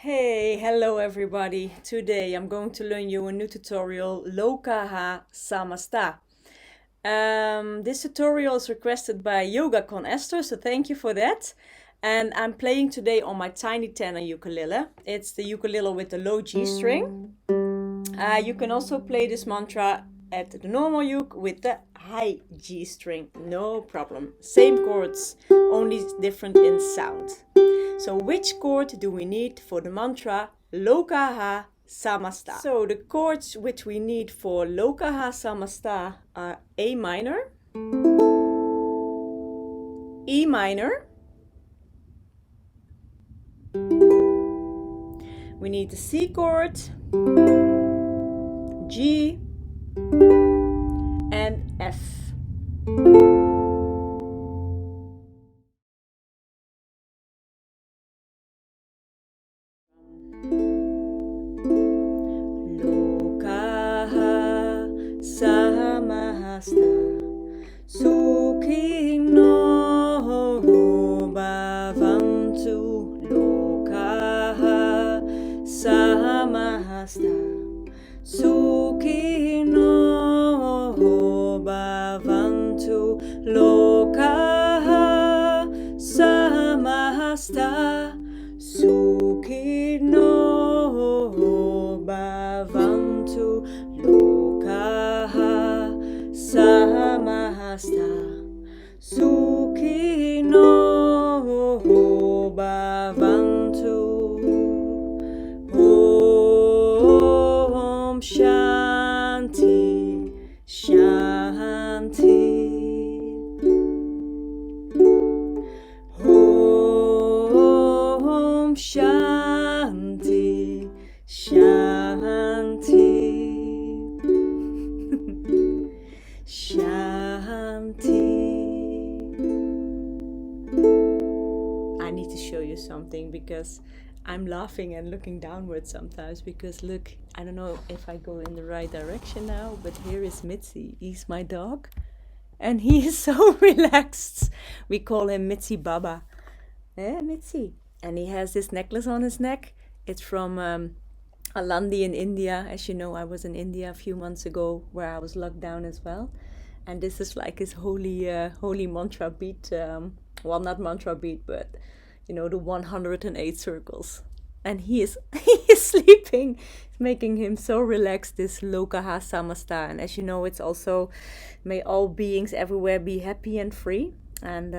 Hey, hello everybody. Today I'm going to learn you a new tutorial, LOKAHA SAMASTA. This tutorial is requested by Yoga con Esther, so thank you for that. And I'm playing today on my tiny tenor ukulele. It's the ukulele with the low G string. You can also play this mantra at the normal uke with the high G string, no problem. Same chords, only different in sound. So which chord do we need for the mantra LOKAHA SAMASTA? So the chords which we need for LOKAHA SAMASTA are A minor, E minor, we need the C chord, G, and F. Lokaha Samasta Sukhino bhavantu Lokaha Samasta Sukhino bhavantu Lokaha Samasta Sukhino bhavantu Lokaha Samasta Sukhino bhavantu. Om Shanti Shanti. Om Shanti Shanti. Shanti. I need to show you something because I'm laughing and looking downwards sometimes because look, I don't know if I go in the right direction now, but here is Mitzi. He's my dog and he is so relaxed. We call him Mitzi Baba. Mitzi. And he has this necklace on his neck. It's from Alandi in India. As you know, I was in India a few months ago where I was locked down as well. And this is like his holy mantra beat. Well, not mantra beat, but you know, the 108 circles. And he is sleeping. It's making him so relaxed, this Lokaha Samasta. And as you know, it's also, may all beings everywhere be happy and free. And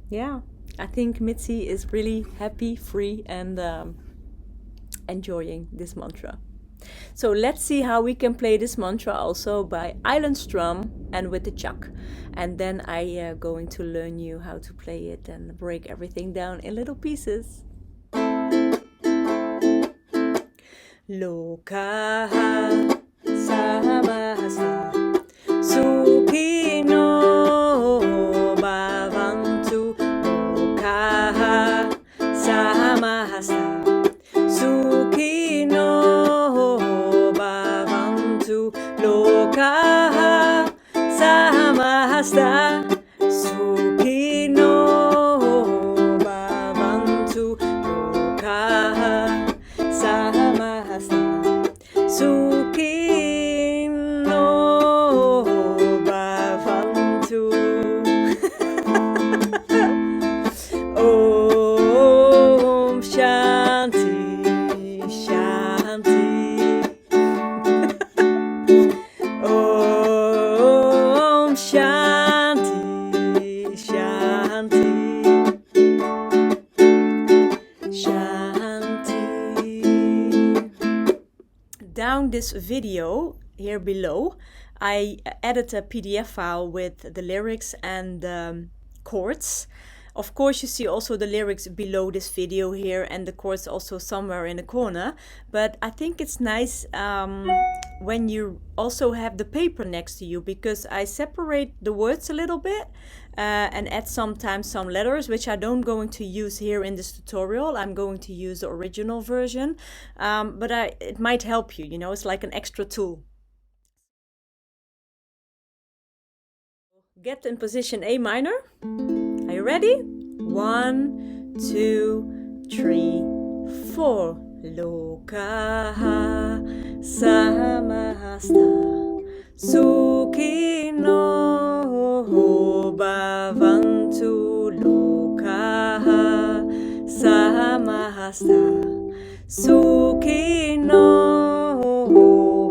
yeah, I think Mitzi is really happy, free, and enjoying this mantra. So let's see how we can play this mantra also by island strum and with the chak. And then I going to learn you how to play it and break everything down in little pieces. Lokaha Samasta Sukhino bhavantu Lokaha Samasta Sukhino bhavantu Lokaha Samasta Sukhino bhavantu Lokaha Samasta Sukhino bhavantu. Om Shanti Shanti. Om Shanti Shanti. Shanti. Down this video here below, I added a PDF file with the lyrics and the chords. Of course, you see also the lyrics below this video here and the chords also somewhere in the corner. But I think it's nice when you also have the paper next to you, because I separate the words a little bit and add sometimes some letters, which I don't going to use here in this tutorial. I'm going to use the original version, but it might help you, you know, it's like an extra tool. Get in position A minor. Are you ready? 1, 2, 3, 4. Lokaha Samasta Sukhino bhavantu Lokaha Samasta Sukhino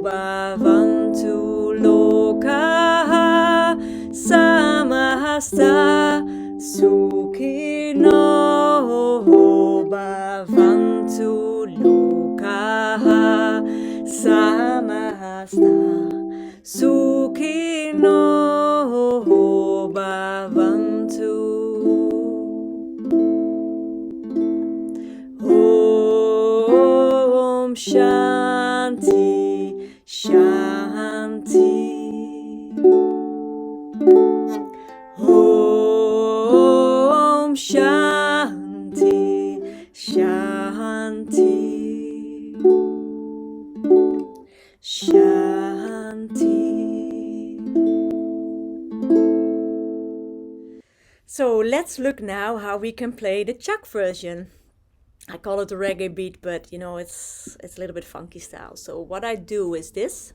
bhavantu Lokaha Samasta Sukhino bhavantu Lokaha Samasta Sukhino bhavantu. Om Shanti Shanti. Om Shanti Shanti Shanti. So let's look now how we can play the Chak version. I call it a reggae beat, but you know, it's a little bit funky style. So what I do is this.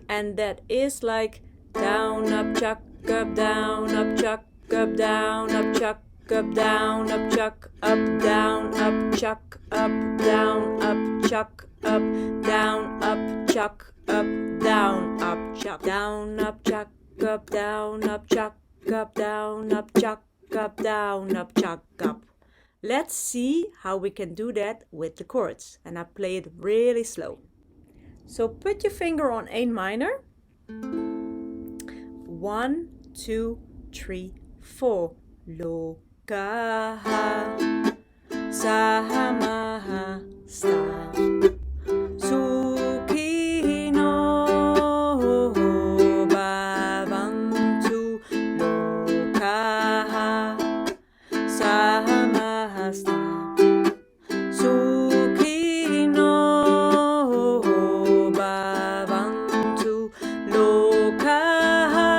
And that is like down, up, chuck, up, down, up, chuck, up, down, up, chuck, up, down, up, chuck, up, down, up, chuck, up, down, up, chuck, up, down, up, chuck, up, down, up, chuck, down, up, chuck, up, down, up, chuck, up, down, up, chuck, up, down, up, chuck, up. Let's see how we can do that with the chords. And I play it really slow. So put your finger on A minor. 1, 2, 3, 4. Lokaha Samasta Sukhino bhavantu Lokaha Samasta Sukhino bhavantu Lokaha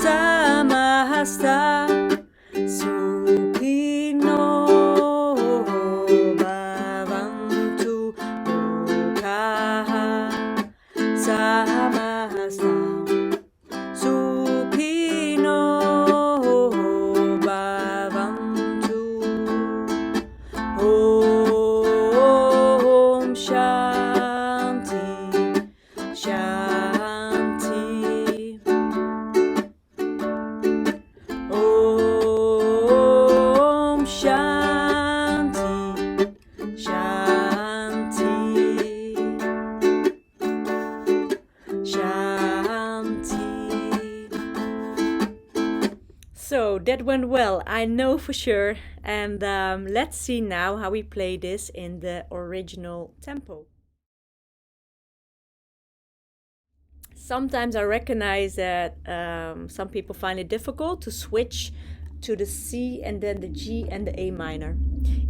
Samasta Sukhino bhavantu Lokaha Samasta Sukhino bhavantu. Om Shanti Shanti. Om Shanti Shanti Shanti. So that went well, I know for sure. And let's see now how we play this in the original tempo. Sometimes I recognize that some people find it difficult to switch to the C and then the G and the A minor.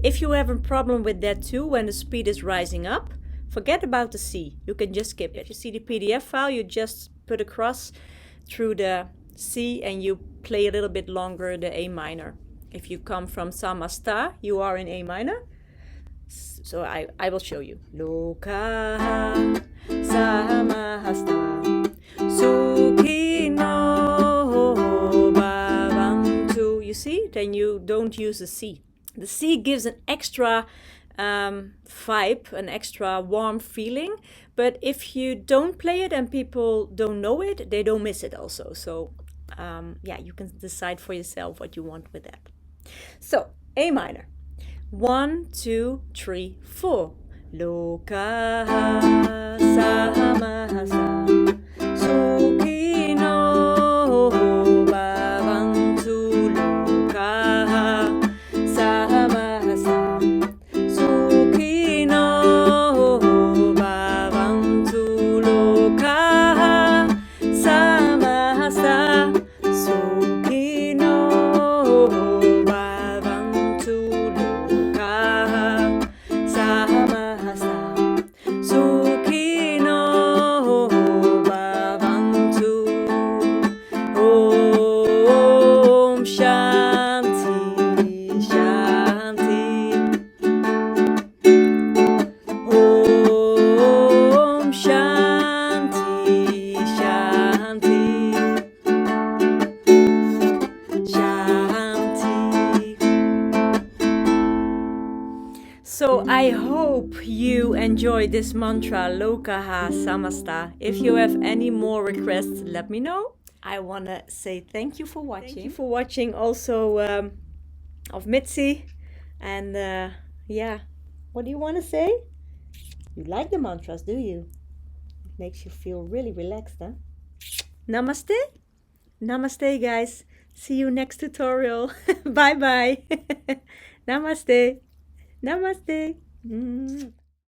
If you have a problem with that too, when the speed is rising up, forget about the C. You can just skip it. If you see the PDF file, you just put a cross through the C and you play a little bit longer the A minor. If you come from Samasta, you are in A minor. So I will show you. Lokaha Samasta Sukhino bhavantu. You see? Then you don't use the C. The C gives an extra vibe, an extra warm feeling. But if you don't play it and people don't know it, they don't miss it also. So yeah, you can decide for yourself what you want with that. So A minor. 1, 2, 3, 4. Lokaha Samasta Sukhino bhavantu Lokaha Samasta Sukhino bhavantu Lokaha Samasta Sukhino bhavantu Lokaha Samasta Sukhino I hope you enjoyed this mantra, Lokaha Samasta. If you have any more requests, let me know. I want to say thank you for watching. Thank you for watching also of Mitzi. And yeah, what do you want to say? You like the mantras, do you? It makes you feel really relaxed, huh? Namaste. Namaste, guys. See you next tutorial. Bye-bye. Namaste. Namaste.